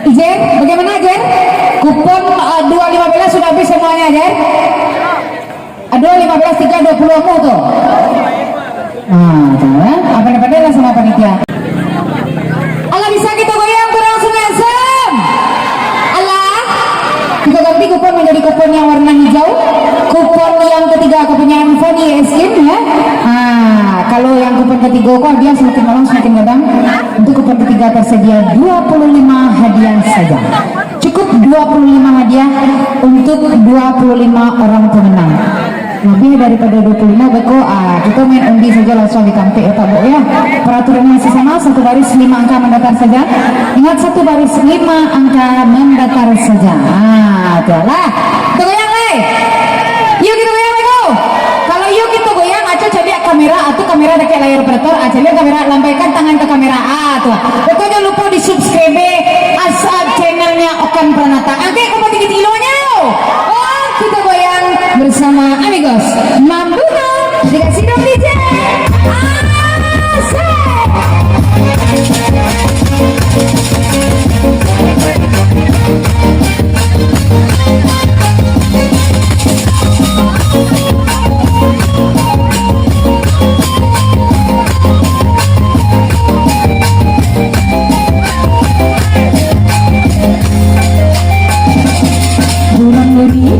Ijen, bagaimana Jen? Kupon 215 sudah habis semuanya Jen? Aduh 15 3 20 aku tuh. Nah, jangan apa-apa lah sama panitia. Allah bisa kita goyang langsung asem. Allah, kita ganti kupon menjadi kupon yang warna hijau. Kupon yang ketiga kepunyaan Foni Skin ya. Kalau yang kupon ketiga kok dia semakin malam semakin gadang. Untuk kupon ketiga tersedia 25 hadiah saja. Cukup 25 hadiah untuk 25 orang pemenang. Lebih daripada 25 beko, kita main undi saja langsung di kampek ya Pak Bu ya. Peraturan masih sama, satu baris 5 angka mendatar saja. Ingat, satu baris 5 angka mendatar saja. Itulah. Kita goyang leh. Yuk kita goyang beko. Kalau yuk kita goyang, aja coba kamera atau kamera ada kayak layar operator, aja lihat kamera, lambaikan tangan ke kamera. Tuh. Pokoknya lupa di subscribe asal channelnya Okan Pranata. Oke, kau tinggi kilonya. Kita goyang bersama amigos Mambuno dikasih dong DJ bulan lebih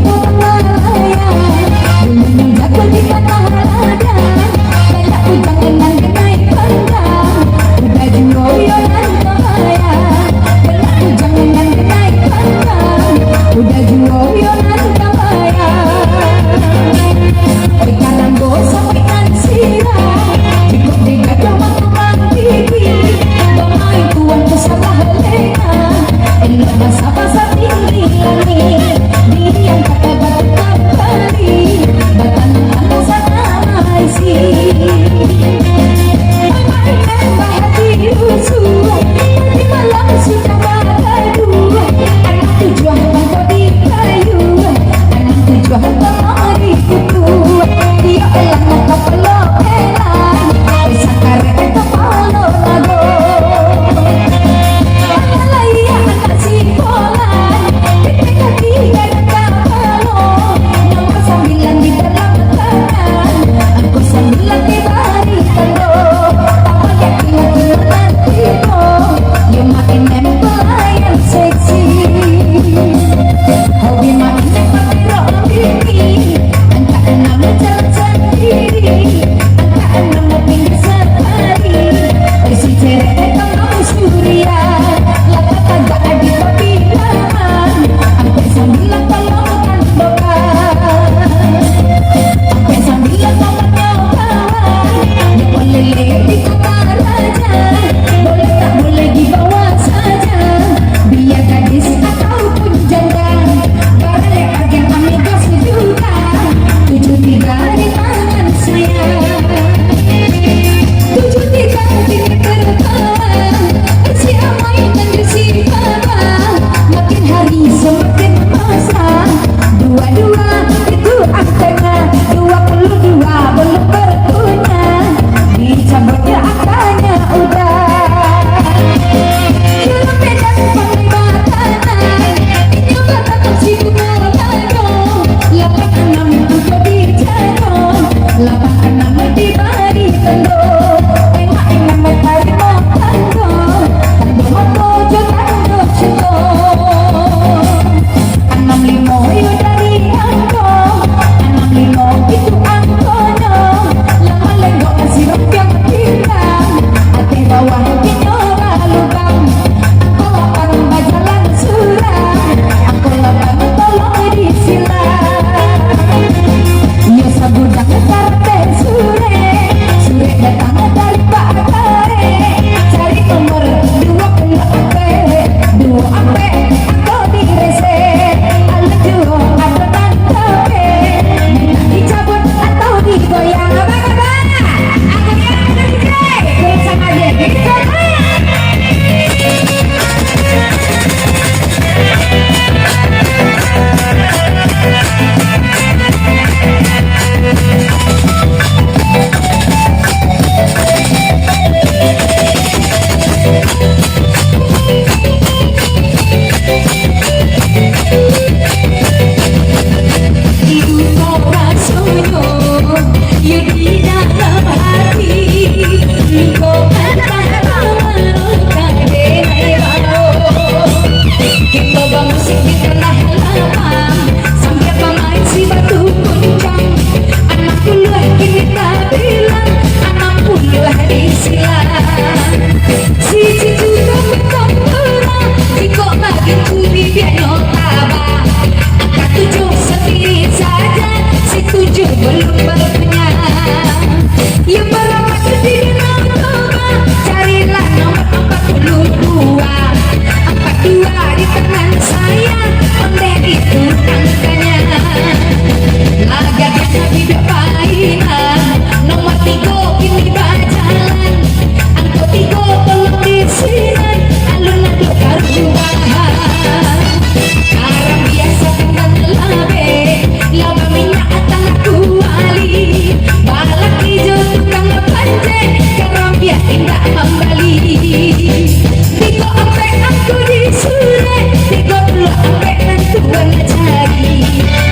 tujuan cari.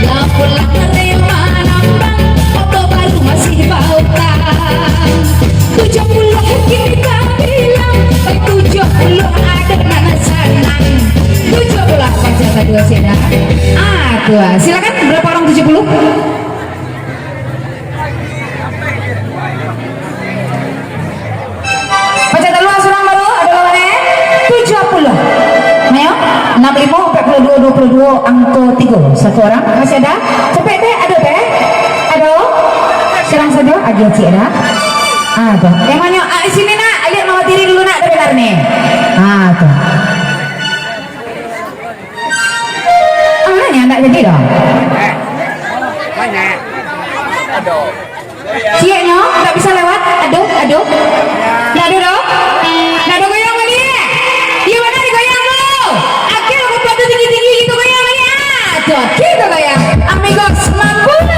Lah pulang rela nambang, foto baru masih bautang. 70 kini tak bilang, baik 70 ada nana senang. 70 pacar kedua seda. Tuh, silakan berapa orang 70? Pacar dulu asuran baru ada lawannya 70. Ayo 65 42 22 angko 3 satu orang masih ada cepet teh ada teh ada serang saja ada cik ada tuh yang mana sini nak lihat mama tiri dulu nak benar nih tuh nanya enggak jadi dong cieknya enggak bisa lewat aduh aduh enggak ada dong enggak ada goyang lagi iya mana digoyang dulu akhir aku foto tinggi-tinggi gitu goyang lagi tuh gitu goyang amigos mampulah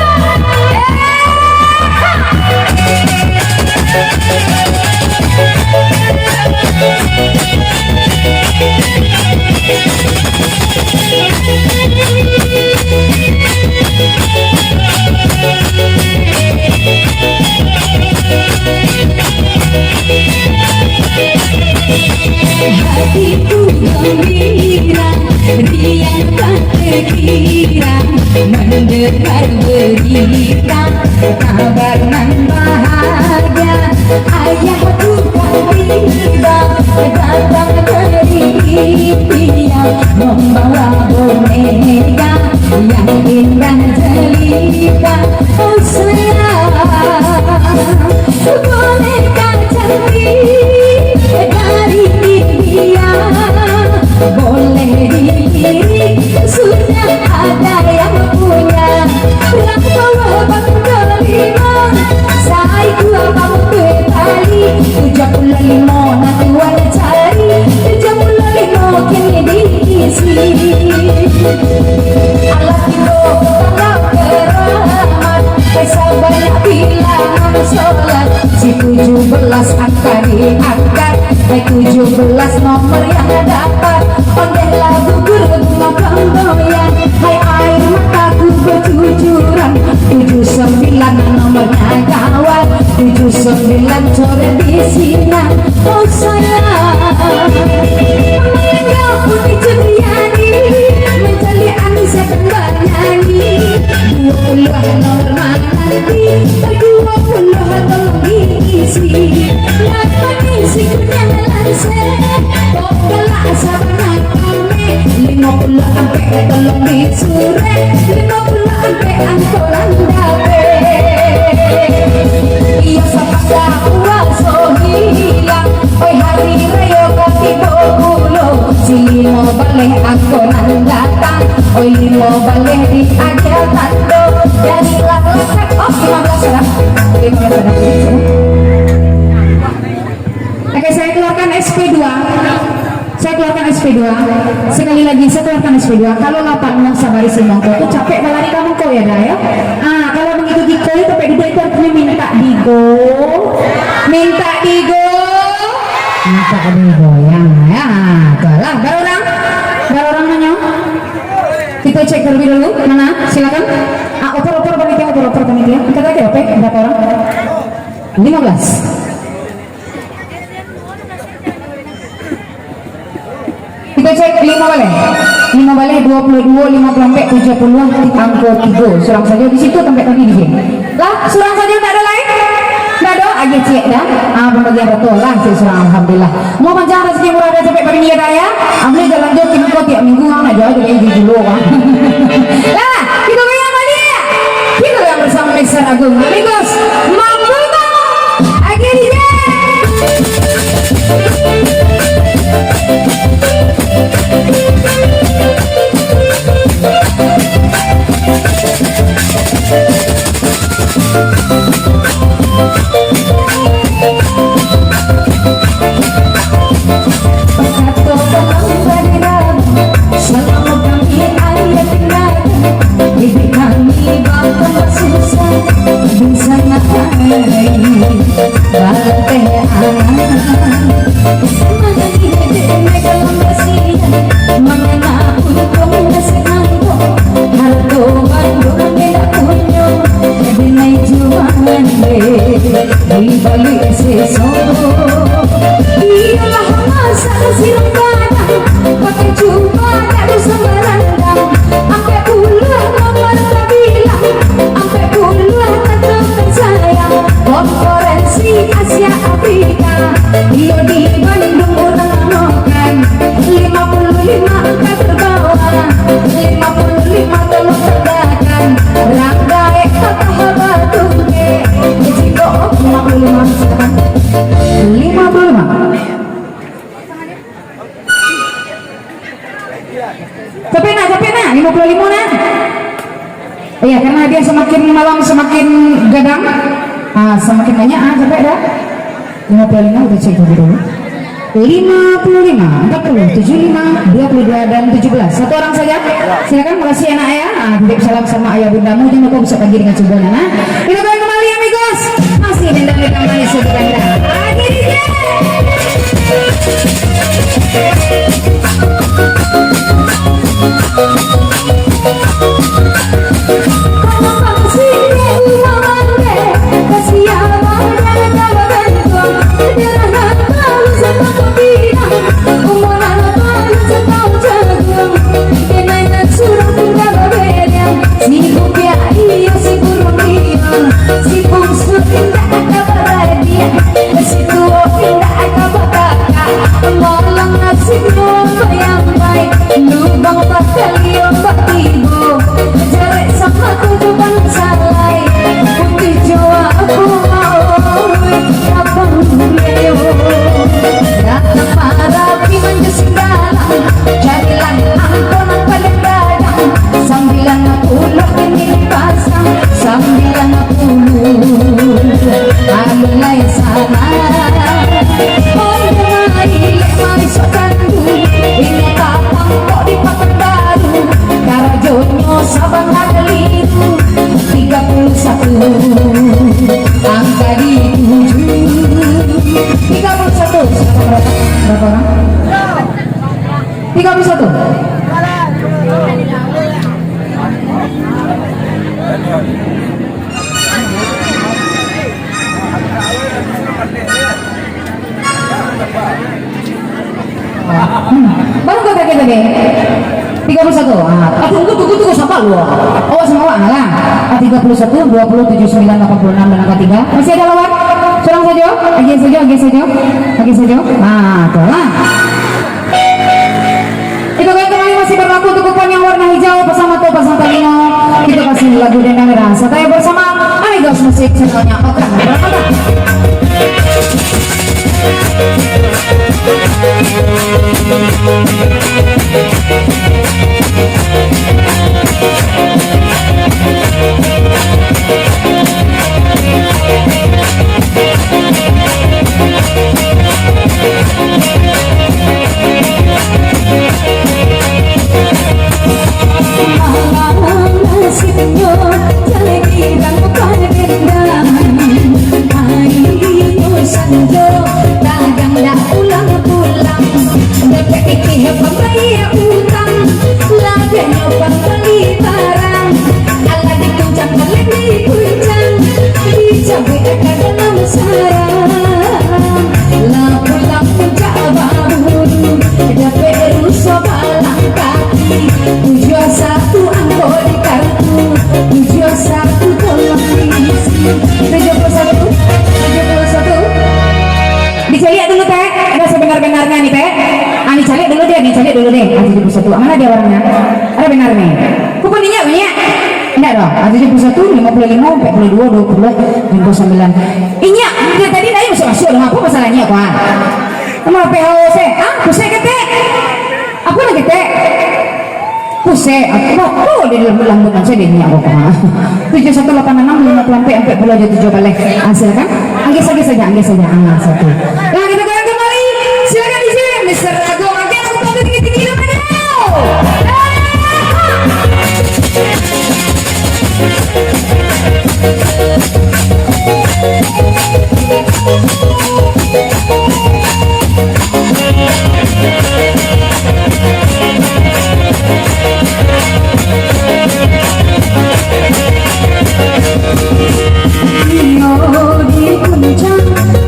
hatiku gembira, riang tak terkira mendengar berita kabar nan bahagia. Ayahku tiba datang dari India membawa boneka yang indah jelita. Oh sayang, boneka cantik dari India boleh dilirik, sudah ada yang punya. Bawa bangga lima, saya dua bang betali 75 nanti wala cari 75 kini diisi. Allah itu tanggap keramat, besar banyak bilangan sholat. Si 17 angka diangkat, 17 nomor yang dapat. Ondeh lagu berbunga pemboyan, hai air mataku bercucuran. 79 nomornya gawat, 79 coret di sinar. Oh sayang, meninggal putih ceriani, mencari Anissa dan nyanyi. 20 nomor nanti, 20 tolong diisi. Lapan isi kunyang lansir, kok galak sabaran kami. 50 ampe tolong disure, 50 ampe angkolan dape. Iya sapasa kuaso hilang, oi hari raya kaki bokulo. Si 5 baleh angkolan datang, oi 5 baleh diajak tando. Dari lak-lak, 15 sudah 15 sudah. Oke, saya keluarkan SP2. Saya keluarkan SP2. Sekali lagi saya keluarkan SP2. Kalau lapangnya sabari simongko itu capek balari kamu kau ya dah ya. Kalau begitu diko itu sampai digo itu artinya minta digo. Minta digo. Minta digoyang ya. Kalah baru orang nanya. Kita cek terlebih dulu mana? Silakan. Opor panitia. Kita lagi oke berapa orang? 15. Kita cek 5 balai 22 50 70 angko 3 surang saja di situ sampai tadi di sini lah surang saja tak ada lain tak ada aja cek dah pembagian betul lah cek surang alhamdulillah mau panjang rezeki murah dan sampai pagi raya ambil jalan jauh kau tiap minggu aja jadi dulu lah kita bayar balik kita yang bersama Mixer Agung amigos mampu kamu akhirnya Bisa Capek nak 55 nak. Iya, karena dia semakin malam semakin gadang, semakin banyak capek dah. 55 udah cek dulu. 55, 40, 75, 22 dan 17. Satu orang saja. Silakan, makasih anak ya. Titip salam sama ayah bundamu, jangan lupa bisa pagi dengan coba Nana. Kita kembali amigos. Masih dendam kita manis untuk Anda. Akhirnya. lubang tak kalian batigo jarek sama tujuan salai putih Jawa aku mau abang beliau datang marapi menjusik dalam jadilah ampunan pada dadang sambilan puluh ini pasang sambilan puluh alulai sana oh mari sokandu ini kapang kok di papan baru Karajonyo Sabang Keliru 31 angka di 7 31 berapa orang? 31 baru kata kita deh 31 tunggu siapa lu semua lah 31 20 79 86 dan angka 3 masih ada lawan seorang saja lagi saja tuh lah itu kan kembali masih berlaku untuk kupon yang warna hijau pasang mata pasang telinga kita kasih lagu dendang merah saya bersama amigos musik channelnya Okran dulu deh 71 mana dia orangnya ada benar nih kupon minyak banyak enggak dong 71 55 42 20 29 inyak dia tadi nanya masuk dong apa masalahnya kawan sama PHOC pusat kete aku lagi kete pusat aku di dalam lambutan saya dia aku kawan 7186 50 sampai 47 balik silakan angge saja satu nah kita goyang kembali silakan di sini Mr. Agung tinggi-tinggi lu di kuncang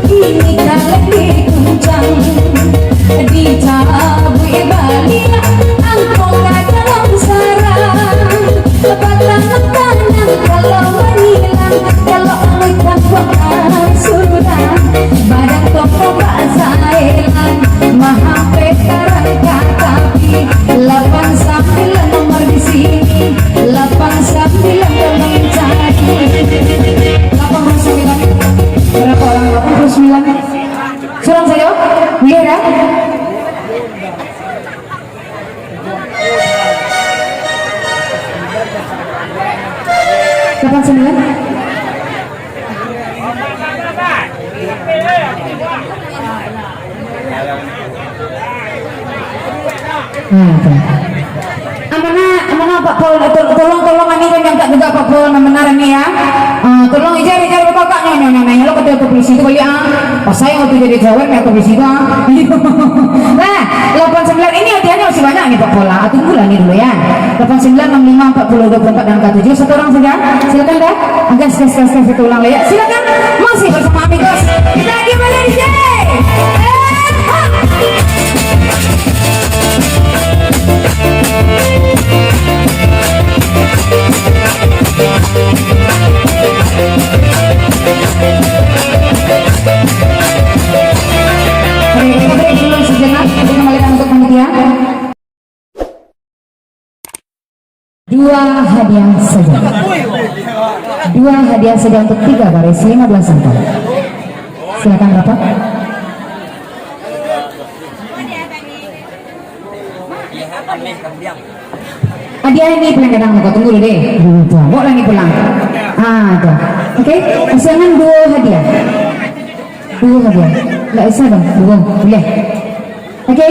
ini kalian di kuncang di Tabui Bali angkong dalam sarang batang tanang kalau menilang kalau ikan bukan surang badan toko bazailan maha pekaran katapi 89 nomor di sini 89 tolong cari 89 berapa orang 89 seorang saja iya kan 89. Amana Pak Pol, tolong ani kan yang tak juga Pak Pol benar ni ya. Tolong ijari bapak nyonya lo ketua polisi itu balik pas saya waktu jadi jawab ya polisi itu nah 89 ini hadiahnya masih banyak nih Pak Pola tunggu lah nih dulu ya 89 65 40 24 dan 47 satu orang saja silakan dah gas itu ulang ya silakan masih bersama amigos kita lagi balik DJ sejenak kita kembalikan untuk panitia. Dua hadiah saja untuk 3 baris 15 angka. Silakan Bapak. Hadiah ini pulang kadang mau tunggu dulu deh. Bawa lagi pulang. Ada. Oke, pasangan 2 hadiah. 2 hadiah. Nggak bisa dong, boleh. Oke.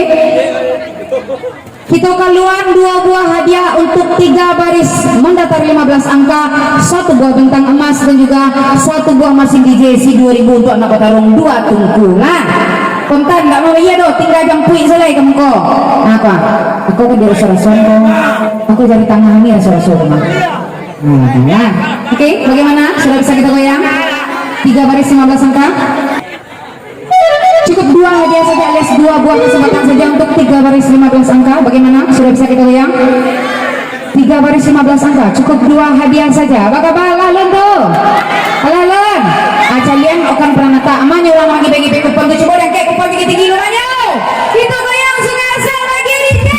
Kita keluar 2 buah hadiah untuk 3 baris mendatar 15 angka, 1 buah bentang emas dan juga 1 buah mesin DJ C2000 untuk anak petarung 2 tungkulan. Kontan nggak mau iya doh, tinggal jampuin selai kamu kok. Apa? Aku kan dari sorosor aku dari tangan ini ya sorosor mah. Nah, oke, bagaimana? Sudah bisa kita goyang? 3 baris 15 angka. Cukup 2 hadiah saja alias 2 buah kesempatan saja untuk 3 baris 15 angka. Bagaimana? Sudah bisa kita goyang? 3 baris 15 angka. Cukup 2 hadiah saja. Bagaimana? Lalun tuh. Lalun. Kalian akan pernah tak amanya orang lagi bagi kupon tu coba dan kayak kupon tinggi-tinggi orangnya. Kita goyang sungasa lagi DJ.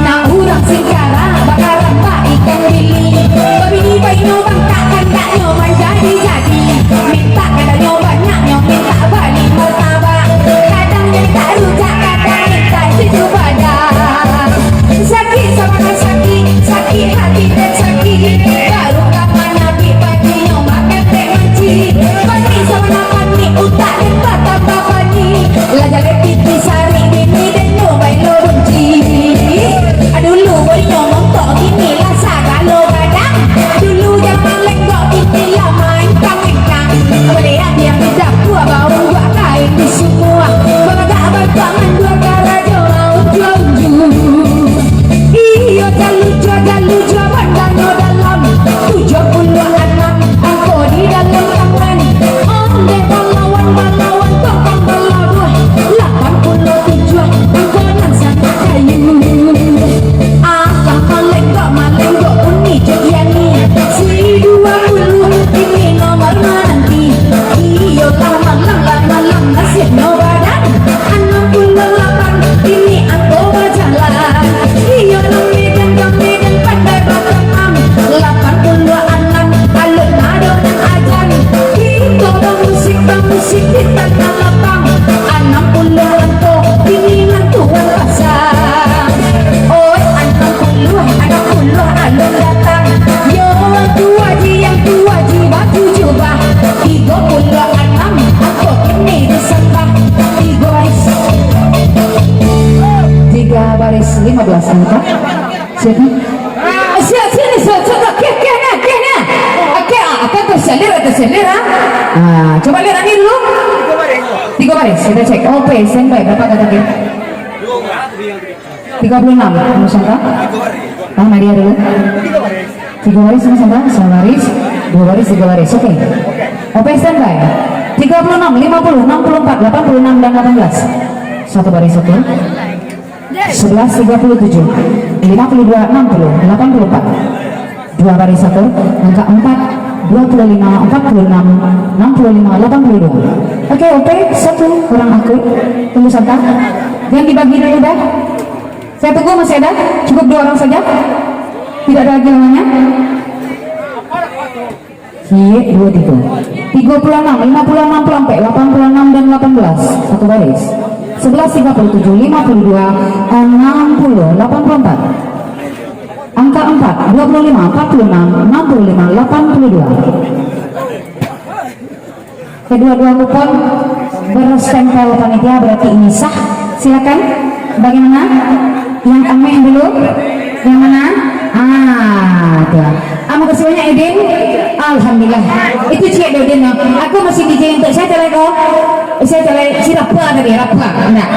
Nah urang singkara bakaran pak ikan lili. Babini bayi bangka kanda nyoman jadi. Minta kadang banyak minta balik martabak. Kadang minta rujak kadang minta cucu badan. Sakit sama sakit hati dan sakit. Baru kapan nabi pagi makan teh manci. Pagi sama pani utak dan batang babani. Lajar piti sari bini dan nyobain lo benci. Dulu boleh nyomong tok gini lah sagalo kadang. Dulu jangan lenggok gini lah main kawin-kawin. Melihat yang tidak tua bau dua kain di semua. Bangga bertangan 2 cara jauh jauh. Iyo jalu bandano dalam 76 angko di dalam tangan. Onde balawan tokang balawan 87 angko nan sana kayu. Akang malenggok uni jogiani si 20 ini nomor nanti. Iyo malam nasib no badan 68 ini angko berjalan. Iyo Medan pandai berkenam 82 alun nado dan ajan. Kita musik di tanah lapang 60 angko ini ngantuan pasang. Oh 60 alun datang. Yo yang tua ji baju jubah 36 angko ini disembah 3 baris 15 angka. Siapa? Sini coba kena. Akan terselir. Coba lihat ini dulu. 3 baris. Kita cek. OP standby berapa kata dia? 36. Kamu sangka? Nadia dulu. 3 baris sama sangka? 1 baris, 2 baris, 3 baris. Oke. OP standby. 36, 50, 64, 86 dan 18. 1 baris 1. 11, 37, 52, 60, 84. 2 baris 1, angka 4, 25, 46, 65, 82. Oke, OP 1 kurang akut. Tunggu sebentar. Jangan dibagi dulu dah. Saya tunggu masih ada. Cukup 2 orang saja. Tidak ada lagi namanya. Cie 23 36 56 sampai 86 dan 18 satu baris 11 37 52 60 84 angka 4 25 46 65 82 kedua-dua kupon berstempel panitia berarti ini sah. Silakan bagaimana yang ameh dulu yang mana tuh amu kesuanya Edin. Alhamdulillah itu cik Edin. Aku masih DJ untuk saya celai kok saya celai si rapa tadi rapa enggak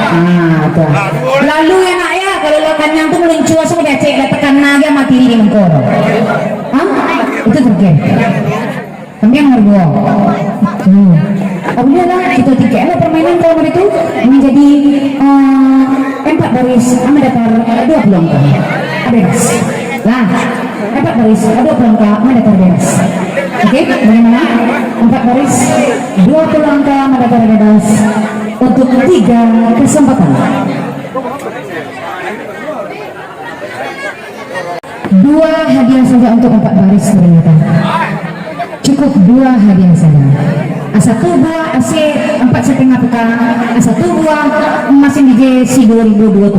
tuh lalu ya nak ya kalau lo kanyang tuh meluncur sama dia cek dah tekan naga mati di mengkor itu terkait kami yang berdua apabila lah itu tiket lah permainan kalau itu menjadi 4 baris kami dapat 20 angka bebas lah 4 baris 20 angka kami dapat bebas. Oke, bagaimana 4 baris 20 angka kami dapat bebas untuk 3 kesempatan. 2 hadiah saja untuk 4 baris ternyata cukup 2 hadiah saja. Satu buah AC 4,5 peka, satu buah mesin DJ si 2020.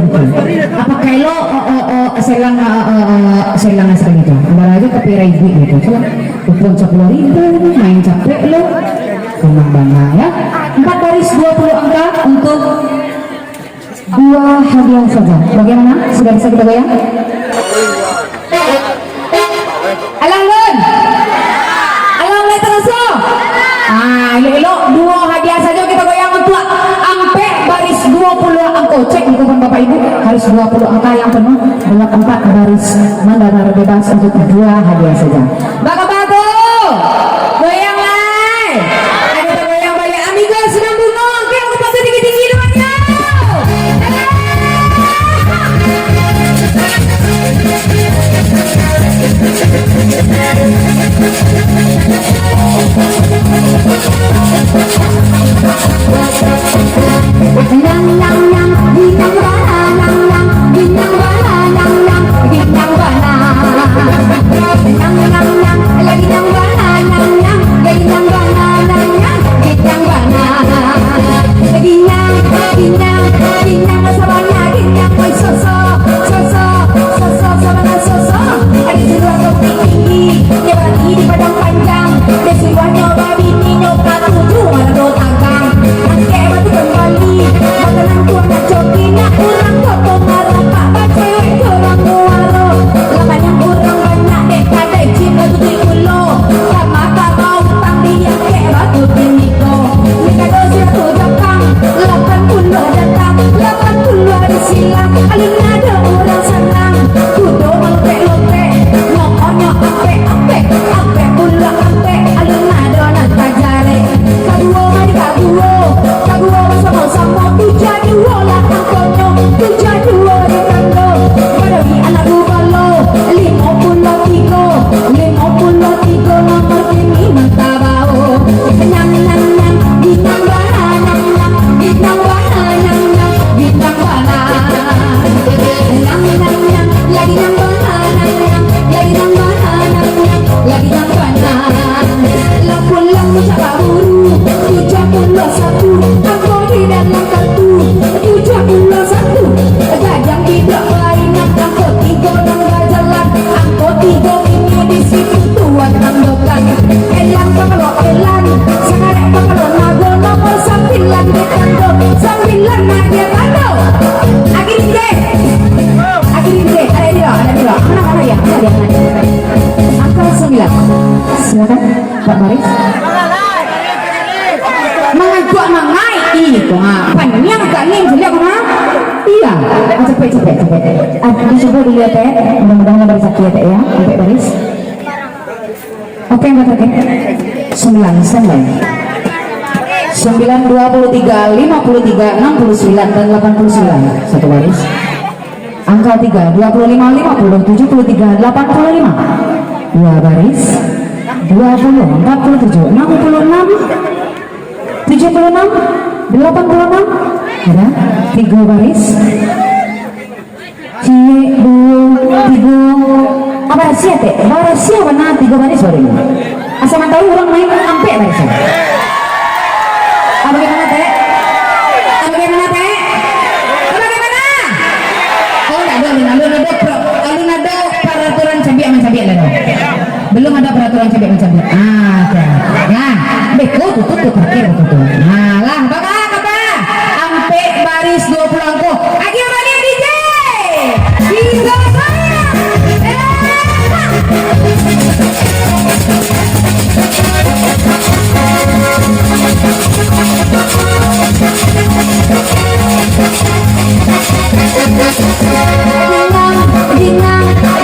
Apakah lo selang asal itu? Ambil aja ke pira ibu gitu. Coba kupon 10.000 main capek lo. Senang banget ya. 4 baris 20 angka untuk 2 hadiah saja. Bagaimana? Sudah bisa kita goyang? Alang Lun. Alang Lun terus lo. Elok 2 hadiah saja kita goyang untuk ampe baris 20 angka. Cek di kupon Bapak Ibu harus 20 angka yang penuh dengan 4 baris mandar bebas untuk 2 hadiah saja. Bagus goyang lai. Ayo kita goyang balik amigo senang bunga. Oke aku pasti tinggi-tinggi depannya. Silakan Pak Baris. Mengajak mengai itu panjang agak nih lihat kan? Iya, cepet. Coba dilihat ya, mudah-mudahan baris sakit ya ya, sampai baris. Oke, yang terakhir 9, 23, 53, 69 dan 89 satu baris. Angka 3, 25, 50, 73, 85 2 baris 20, 47, 66 76, 86 ada 3 baris cie 2, 3 apa rahasia teh? Rahasia mana 3 baris baru ini Asal tahu orang main ampe baris. Bagaimana teh? Bagaimana teh? Bagaimana? Oh ada peraturan cabi sama cabi ada. Belum ada peraturan cabi sama cabi. Oke. Nah, beku tutup parkir betul. Nah, lah apa? Ampe baris 20 angko. Agi mana DJ? Bisa saya.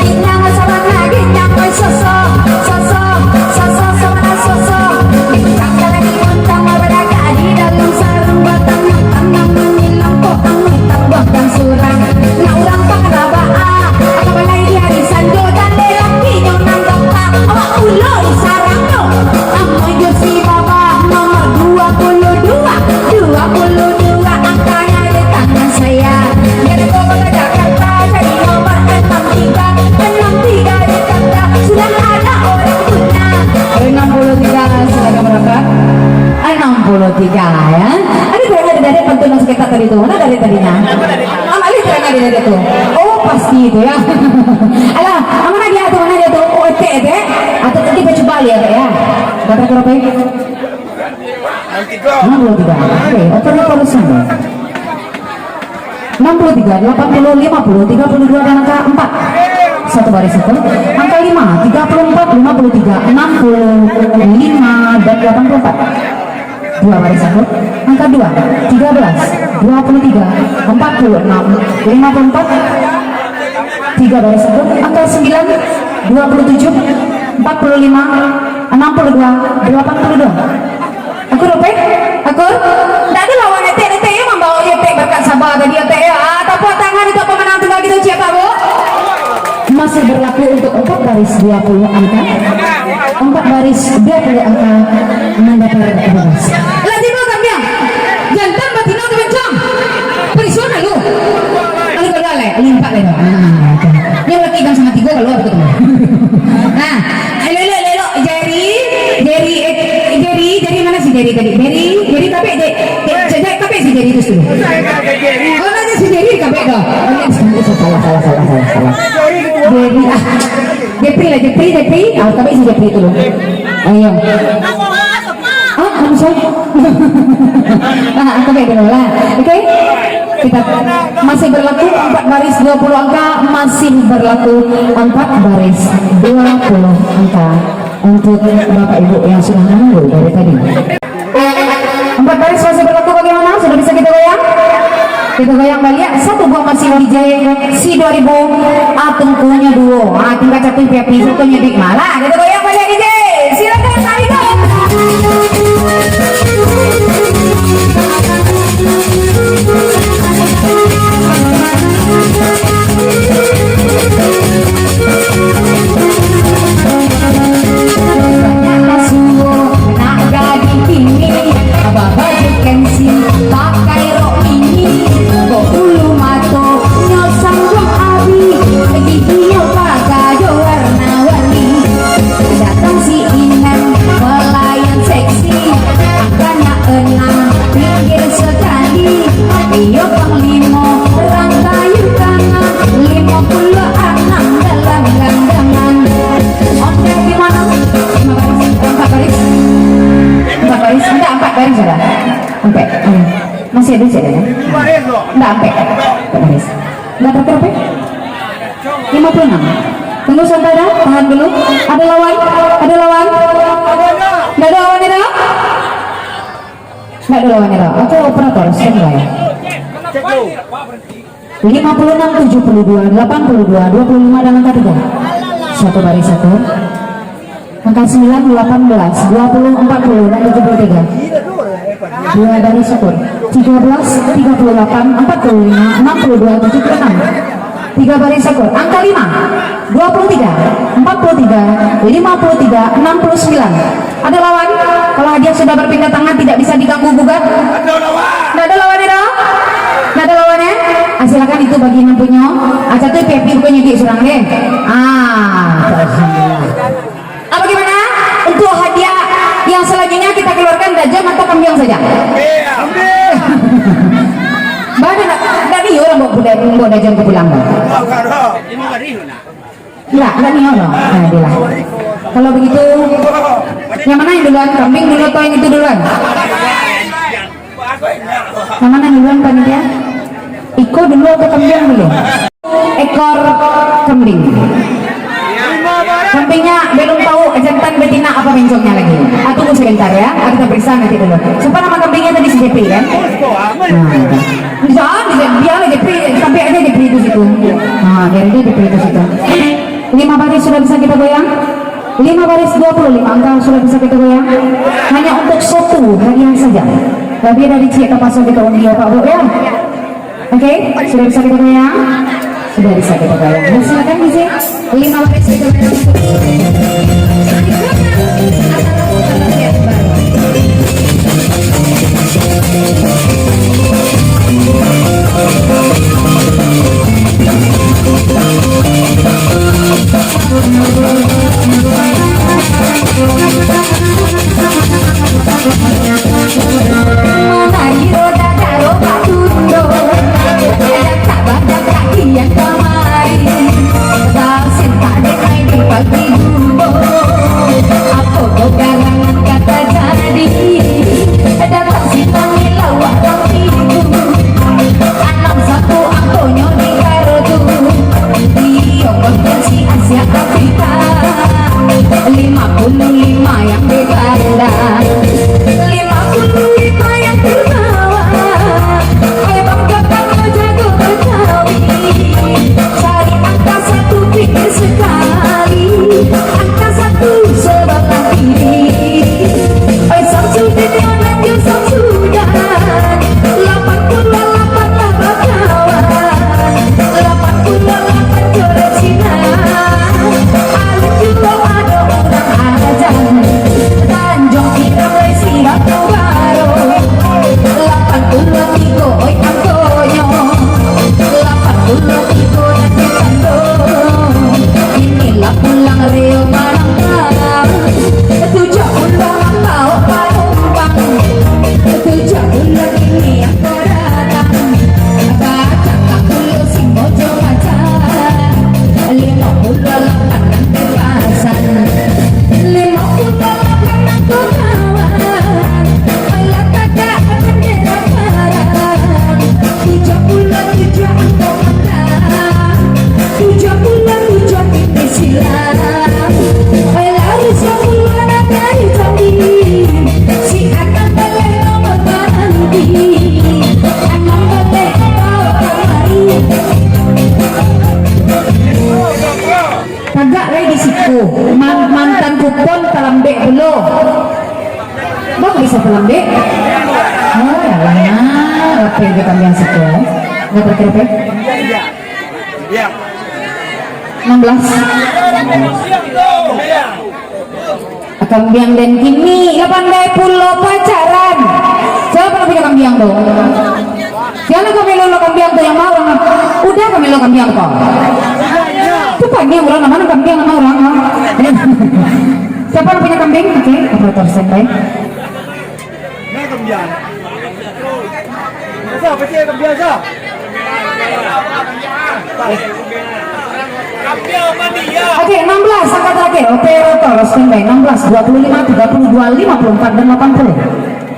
Ginang sama lagi nyampe sosok bintang lagi bintang berada di dalam sarung batang tanam menyilang potang bahkan surang na urang pangrabaa apa balai di hari sanjo dan lelaki nyonan dokta awak ulo di sarangno amoy si baba nomor 22 angkanya di tangan saya dari Bogor ke Jakarta jadi nomor 63 di kata sudah ada orang punya 63 sudah berapa? 63 ya. Ada berapa dari pentunang sekitar tadi itu? Mana dari tadinya? Amali berapa dari itu? Oh pasti itu ya. Alah, mana dia tuh? Oh ete. Atau tadi coba lihat ya. Berapa berapa? 63. Oke, operasi 63, 80, 50, 32 dan angka 4. Satu baris satu. Angka 5, 34, 53, 65 dan 84. Dua baris satu. Angka 2, 13, 23, 46, 54. Tiga baris satu. Angka 9, 27, 45, 62, 82. Aku rupi? Aku? Tidak ada lawan nete ya membawa nete berkat sabar tadi nete ya. Tepuk tangan itu pemenang tunggal kita siapa bu? Masih berlaku untuk 4 baris 20 angka, 4 baris 20 angka mendapat bonus. Lagi mau kambiang? Jantan batina kebencang. Persona lu. Lalu bergalai, limpak lelo. Yang lagi kan sama 3 kalau betul. Nah, lelo Jerry mana sih Jerry tadi? Jerry tapi si Jerry itu dulu. Oh nanya si Jerry kabeh dah. Salah. Jepri. Ah tapi si Jepri itu loh. Ayo. Kamu saya. Aku beda lah. Oke. Kita masih berlaku 4 baris 20 angka, masih berlaku 4 baris 20 angka untuk Bapak Ibu yang sudah menunggu dari tadi. 4 baris masih berlaku bagaimana? Sudah bisa kita goyang? Kita goyang balik. Satu buah masih DJ si 2000 atungkunya duo. Tinggal catuin piapi satunya big malah. Kita goyang balik DJ. Silakan kali dong. pakai rok mini, kok bulu mato nyosang wong abi, lagi dia pakai warna-warni. Datang si Inang pelayan seksi, angkanya 6 pinggir sekali. Iyo panglima rantai kanan, 56 dalam gandangan. Oke gimana? 4 baris. 4 baris, enggak 4 baris sudah. Sampai, masih ada sih ya? Enggak sampai 4 baris. Enggak berapa? 56. Tunggu sampai dah, tahan dulu. Ada lawan? Ada lawan? Enggak ada lawan ya? Enggak ada lawan ya? Atau operator standby? 56, 72, 82, 25 dan angka 3. Satu baris satu. Angka 9, 18, 20, 40 dan 73. 2 baris satu. 13, 38, 45, 62, 76. 3 baris satu. Angka 5, 23, 43, 53, 69. Ada lawan? Kalau hadiah sudah berpindah tangan tidak bisa diganggu gugat. Tidak ada lawan ya? Tidak ada lawannya? Silakan itu bagi yang punya. Aja tuh pepi bukannya di surang deh. Apa gimana? Untuk hadiah aja atau kambing saja? Badan nak ni orang bawa dah jam ke pulang dah. Ya, enggak nih orang. Nah, dia lah. Kalau begitu, yang mana yang duluan? Kambing dulu atau yang itu duluan? Yang mana duluan panitia? Iko dulu atau kambing dulu? Ekor kambing. Kambingnya belum tahu jantan betina apa bencongnya lagi. Tunggu sebentar ya, kita periksa nanti dulu. Siapa nama kambingnya tadi si Jepri kan? Jangan, biar Jepri sampai aja Jepri itu situ. Nah, biar dia Jepri itu situ. 5 baris sudah bisa kita goyang. 5 baris 25 angka sudah bisa kita goyang. Hanya untuk satu hadiah saja. Lebih dari cik pasang kita undi Pak Bu ya. Oke, sudah bisa kita goyang. Sudah bisa kita goyang. Silakan di sini. 5 baris kita goyang. Mantan kupon pelambek dulu. Bang bisa pelambek? Oh ya lah, oke kita ambil situ. Nggak terkepek? 16. Kambing dan kini 8 pulau pacaran. Siapa yang punya kambing tuh? Jangan kami lo kambing tuh yang mau orang. Udah kami lo kambing kok. Itu pagi orang mana kambing sama orang. Siapa yang punya kambing? Oke, operator standby. Mana kambing? Apa sih kambing aja? Oke, 16 angka terakhir. Operator standby 16, 25, 32, 54 dan 80.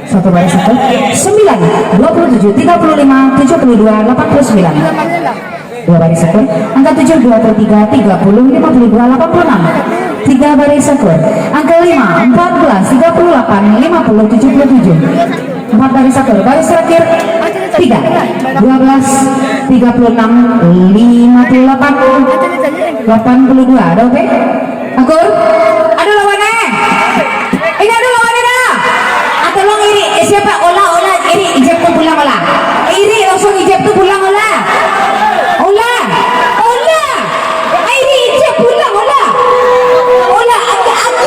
Satu baris satu. 9, 27, 35, 72, 89. Dua baris satu. Angka 7, 23, 30, 52, 86. 3 baris satu. Angka 5, 14, 38, 50, 77. 4 baris satu. Baris terakhir 3, 12, 36, 58, 82. Ada oke? Akur? Ada lawannya? Ini ada lawannya dah. Tolong iri. Siapa? Ola iri. Ijab tuh pulang ola. Iri langsung ijab tuh pulang ola. Ola. Iri ijab pulang ola.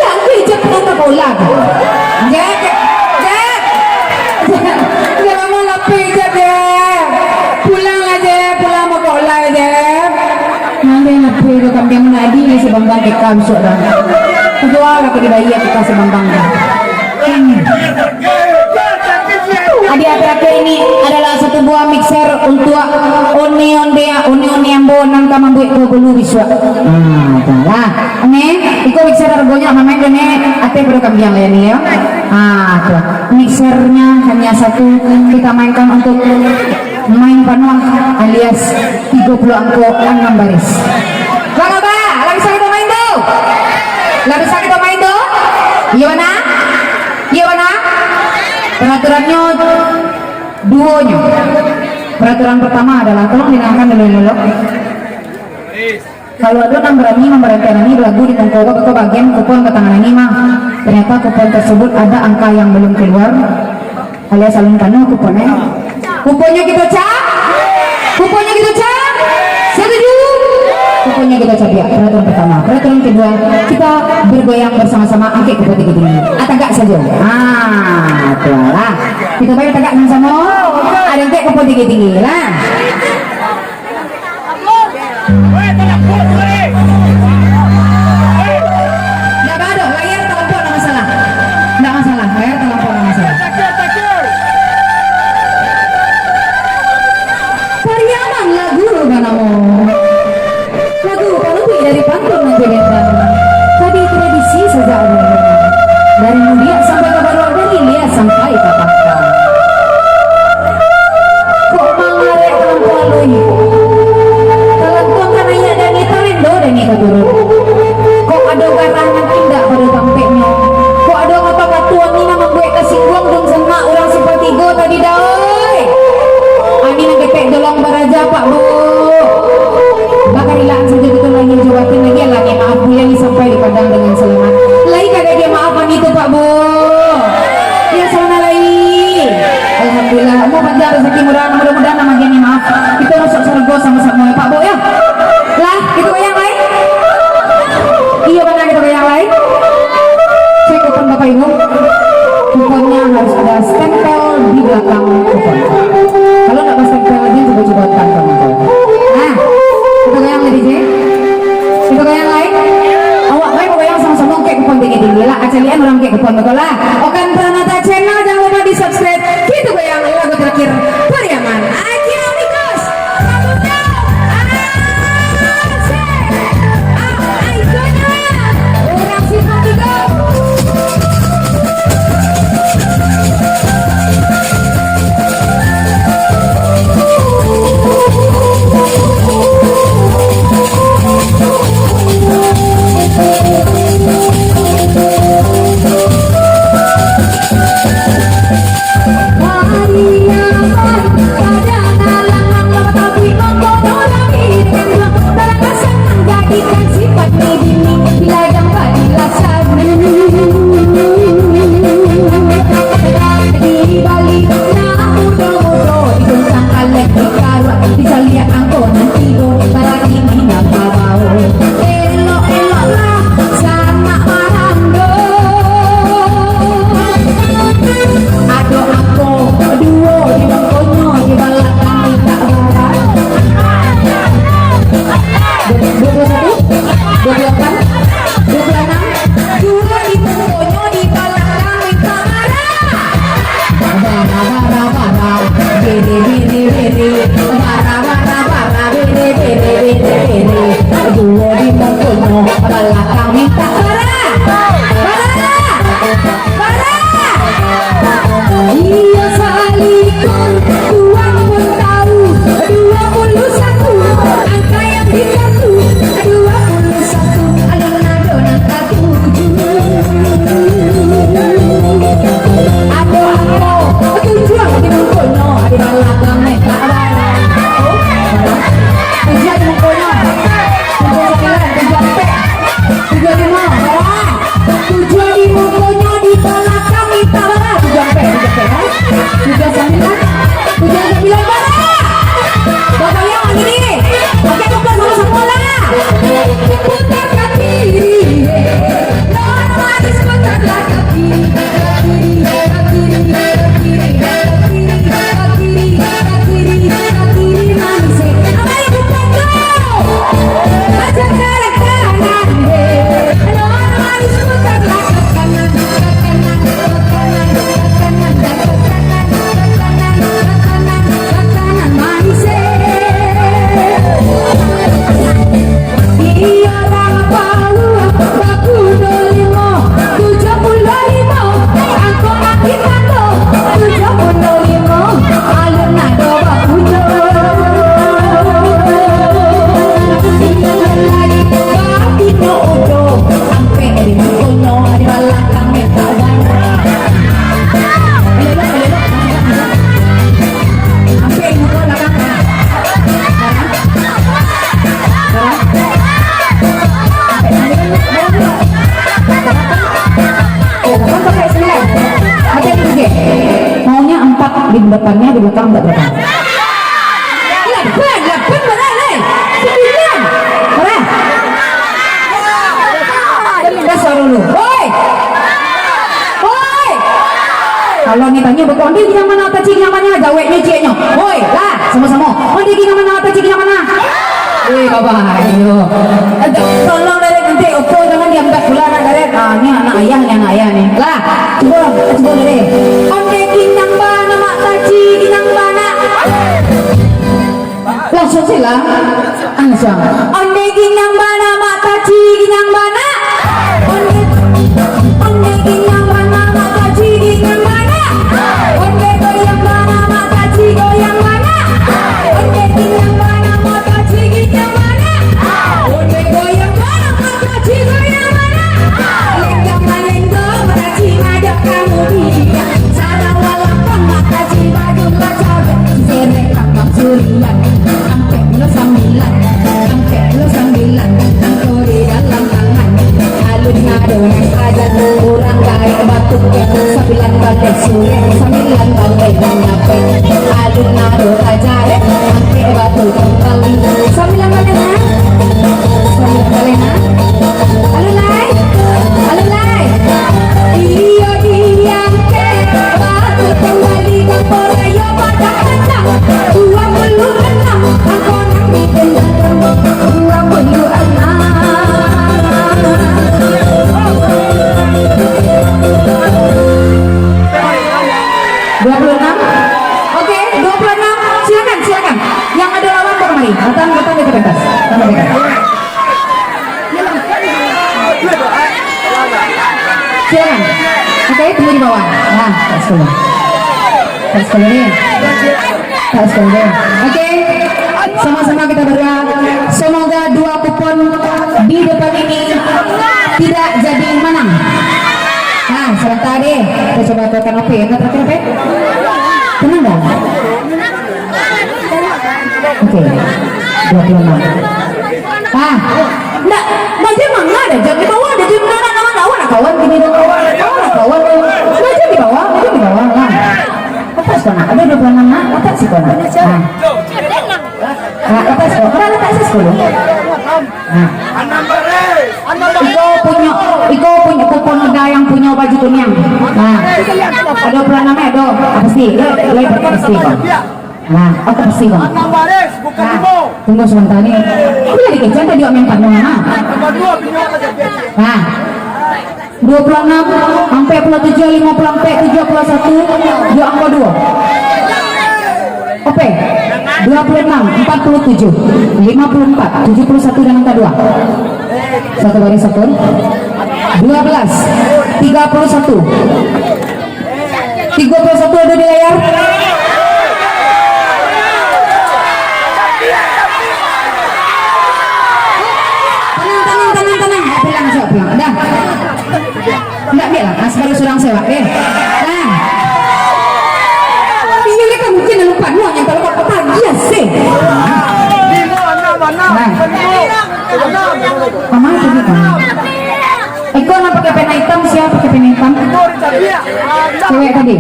Aku ijab tuh tak ola. Jangan mau lapis ijab deh. Pulang aja, pulang mau ke ola aja. Nanti lapis itu kambing menadi ni sebanggang kita besok dah. Kedua lah ke bayi kita sebanggang dah. hadiah terakhir ini adalah satu buah mixer untuk oni ambo nang kamambu ko gulu biswa. Lah, iko mixer harganya mamai dene ate perlu kambiang ya nih ya. Tuh. Mixernya hanya satu, kita mainkan untuk main panuang alias 30 angko 6 baris. Bang Aba, lagi sakit main do? Lagi sakit main do? Gimana? Gimana? Peraturannya duonya. Peraturan pertama adalah tolong dengarkan dulu. Kalau ada yang berani memerintahkan ini lagu di tengkorak ke bagian kupon ke tangan ini mah ternyata kupon tersebut ada angka yang belum keluar alias salun penuh kuponnya. Kuponnya kita cak, kuponnya kita cak, setuju? Kuponnya kita cak ya. Peraturan pertama. Peraturan kedua, kita bergoyang bersama-sama angkat kupon tinggi-tinggi. Tegak saja. Itulah. Kita bayar tegak sama-sama. Ada angkat kupon tinggi-tinggi lah. Nggak ada, layar terlampau nggak masalah. Nggak masalah, layar terlampau nggak masalah. Pariaman lagu kanamo. Lagu panuti dari pantun nanti bentang. Tadi tradisi saja ada. Dari mulia sampai ke baru dari lihat sampai ke pangkal. Kok mangarek terlampau lui? Turun. Kok ada garangan indah pada tampeknya. Kok ada kata-kata ni nama gue kesinggung dong sama orang seperti gue tadi doi. Ani nak ketek dolong baraja Pak Bu. Bakal hilang saja betul lagi jawatin lagi lagi maaf Bu yang sampai di padang dengan selamat. Lagi kagak dia maafan itu Pak Bu. Ya sana lagi. Alhamdulillah. Mau panjang rezeki mudah-mudahan nama dia maaf. Kita masuk surga sama-sama ya Pak Bu ya. Lah, itu yang lain. Iya mana kita yang lain? Cek kupon Bapak Ibu. Kuponnya harus ada stempel di belakang kupon. Kalau nggak ada stempel lagi coba-coba kantong. Nah, itu yang lain J. Itu yang lain. Awak baik pokoknya sama-sama kayak kupon tinggi-tinggi lah. Acalian orang kayak kupon betul lah. Okan Pranata Channel jangan lupa di subscribe. Gitu yang lagu terakhir Pariaman. Bapaknya ini, oke bukan sama-sama lah. depannya, di belakang enggak berapa. 8 mana nih? 9. Berapa? Udah suara lu. Woi. Woi. Kalau ditanya betul, dia yang mana atau cik yang mana? Jawabnya ciknya. Woi, lah, sama-sama. Oh, dia yang mana atau cik yang mana? Bapak, ayo. Tolong dari nanti Oppo jangan diambil pula anak dari. Ini anak ayah nih. Lah, coba dari. Onde kinang bana mak taci kinang bana. Langsung sila. Langsung. Onde kinang bana mak taci kinang bana. Onde kinang bana mak taci kinang bana. Onde goyang bana mak taci goyang bana. Onde kinang bana mak taci kinang bana. Onde goyang bana mak taci goyang bana. Lenggong lenggong taci ngajak kamu dia. Sadar walaupun mak taci baju kacau. Sere kakak surian. Sampai lo sambilan. Sampai lo sambilan. Angko di dalam tangan. Alun ngado yang aja kurang baik batuk ya. Sambilan balik sore. Sambilan balik menyape. Alun ngado aja ya. Sampai batuk kembali. Sambilan balik na. Sambilan balik na. Alun lai. Alun lai. Iyo diam ke. Batuk kembali ke porayo pada hendak. 26 aku nak bikin 26. Oke, 26. Silakan. Yang ada lawan kemari. Datang di pentas. Silakan. Oke, tunggu di bawah. Nah, tak sekali nih. Oke, sama-sama kita berdoa. Semoga 2 kupon di depan ini tidak jadi menang. Nah, sebentar deh. Kita coba tekan OP. Enggak terakhir OP? Tenang dah. Oke, 26. Enggak mana ada jam di bawah, ada jam mana kawan kawan gini dong. Kawan. Aja di bawah lah. Atas kona, ada 26 nak, atas sih kona. Atas kok, karena atas dulu. Iko punya kupon udah yang punya baju kuning. Nah, ada bulan namanya ada apa sih? Lebar pasti kok. Nah, apa sih kok? Tunggu sebentar nih. Ini lagi kecil tadi om yang panjang mana? Nah, 26 sampai 47 50 sampai 71 dua angka 2. Oke. 26 47 54 71 dan angka 2. Satu baris satu. 12 31 ada di layar. Tenang. Bilang. Dah. Enggak bilang, sebagai seorang sewa deh. Nah. Ini kan mungkin lupa yang kalau kau pagi ya sih. Mama itu kan. Eko nak pakai pena hitam, siapa pakai pena hitam? Cewek tadi.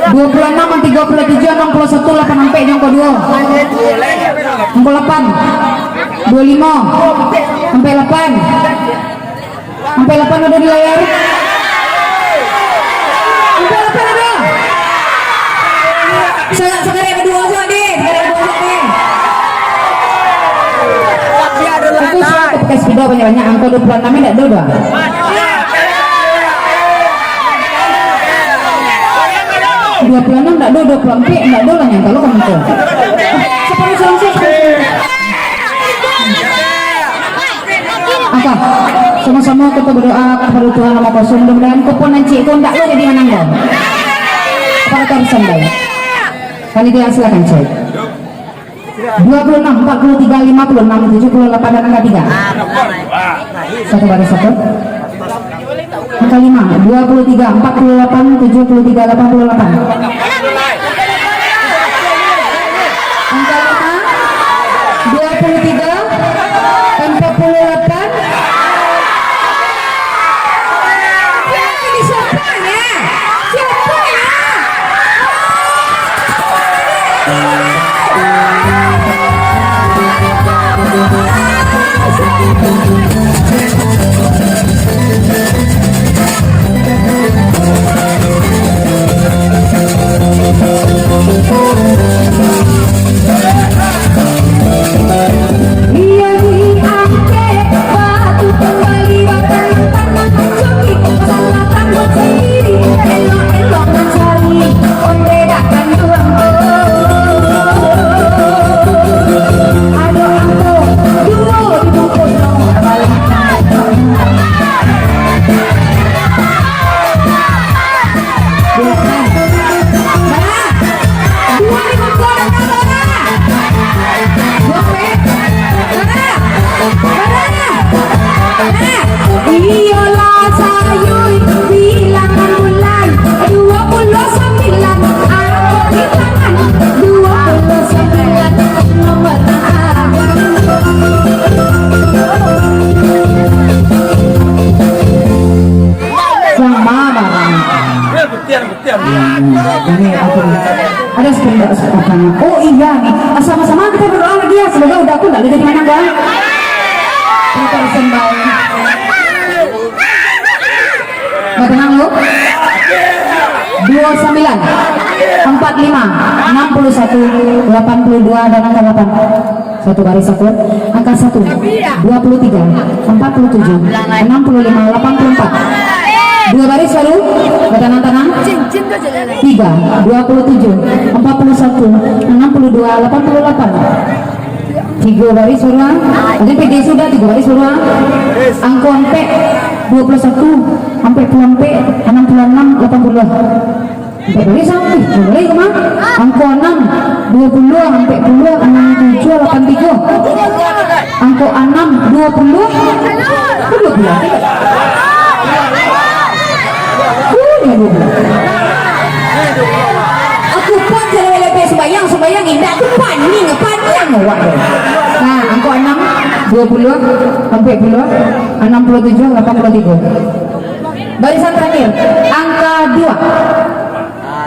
26 37 61 8 sampai yang kedua. 68 25 sampai 8 ada di layar. Sampai 8 ada. Sekarang yang kedua saja deh. Aku suka pakai speedo banyak-banyak. Angka 26 tidak ada. 26 enggak do 24 enggak do lah yang kalau kamu tuh. Seperti selesai. Apa? Sama-sama kita berdoa kepada Tuhan Yang Maha Kuasa, mudah-mudahan kupon nanti itu enggak lo jadi menang dong. Apa kata harus sampai? Kali dia silakan cek. 26 43 56 78 dan angka 3. Satu baris satu. Angka 5 23 48 73 88. Angka 5 23 48. Ini siapanya? biola sayuy bilangan bulan 29 aku di tangan 29 nomor sama barang. Buktian. Ini aku ada sepeda sepedanya. Oh iya nih, sama-sama kita berdoa lagi ya. Semoga udah aku nggak jadi mana enggak. Kita sembah. Mau tenang lu? 29 45 61 82 dan angka 8 satu baris satu angka 1 23 47 65 84 dua baris lalu tenang-tenang 3 27 41 62 88 tiga baris suruh tadi PD sudah 3 baris suruh angka sampai 21 sampai 60 66 80 sampai boleh sampai boleh kemana angka 6 20 sampai 10 67 83 angka 6 20 aku pun kalau lebih sembayang indah aku paning awak. Nah, angka 6 20 sampai 10 67 83. Barisan terakhir angka 2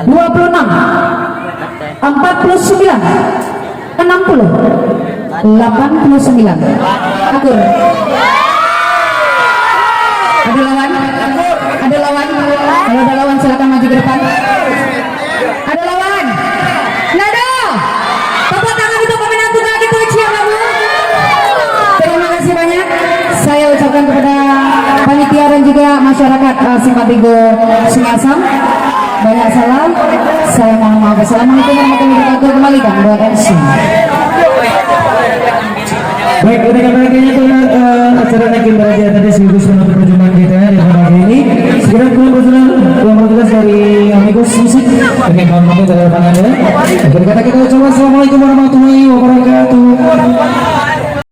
26 49 60 89. Akur. Ada lawan. Kalau ada lawan silakan maju ke depan. Ada lawan. Nado. Tepuk tangan untuk pemenang tunggal gitu Cia Babu. Terima kasih banyak. Saya ucapkan kepada panitia dan juga masyarakat Simpatigo Singasam. Banyak salam. Saya mohon maaf. Assalamualaikum warahmatullahi wabarakatuh. Kembalikan buat MC. Baik, kayaknya itu acara Nakin Baraja tadi sekaligus menutup perjumpaan kita di pagi ini. Segera pulang bertugas dari Amigos Musik dengan kawan-kawan dari lapangan ya. Akhir kata kita ucapkan assalamualaikum warahmatullahi wabarakatuh.